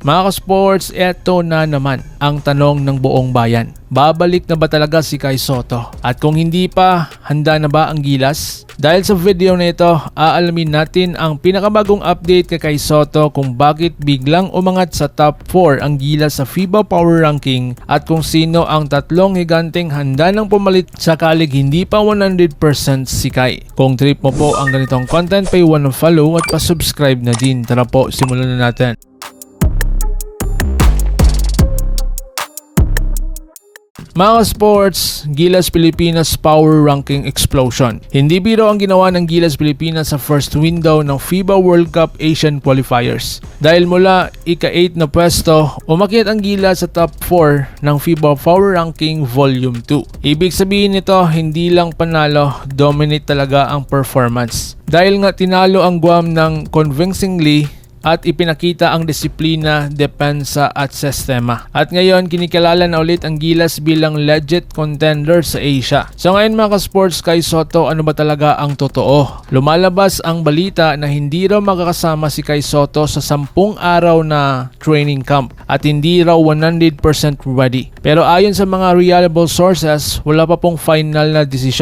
Mga ka-sports, eto na naman ang tanong ng buong bayan. Babalik na ba talaga si Kai Sotto? At kung hindi pa, handa na ba ang Gilas? Dahil sa video na ito, aalamin natin ang pinakabagong update kay Kai Sotto kung bakit biglang umangat sa top 4 ang Gilas sa FIBA Power Ranking at kung sino ang tatlong higanteng handa ng pumalit sakalig hindi pa 100% si Kai. Kung trip mo po ang ganitong content, pa-1 follow at pa-subscribe na din. Tara po, simulan na natin. Mga sports, Gilas Pilipinas Power Ranking Explosion. Hindi biro ang ginawa ng Gilas Pilipinas sa first window ng FIBA World Cup Asian Qualifiers. Dahil mula ika-8 na pwesto, umakyat ang Gilas sa top 4 ng FIBA Power Ranking Volume 2. Ibig sabihin nito, hindi lang panalo, dominate talaga ang performance. Dahil nga tinalo ang Guam ng convincingly at ipinakita ang disiplina, depensa at sistema. At ngayon, kinikilala na ulit ang Gilas bilang legit contender sa Asia. So ngayon mga ka-sports, Kai Sotto, ano ba talaga ang totoo? Lumalabas ang balita na hindi raw makakasama si Kai Sotto sa 10 araw na training camp at hindi raw 100% ready. Pero ayon sa mga reliable sources, wala pa pong final na desisyon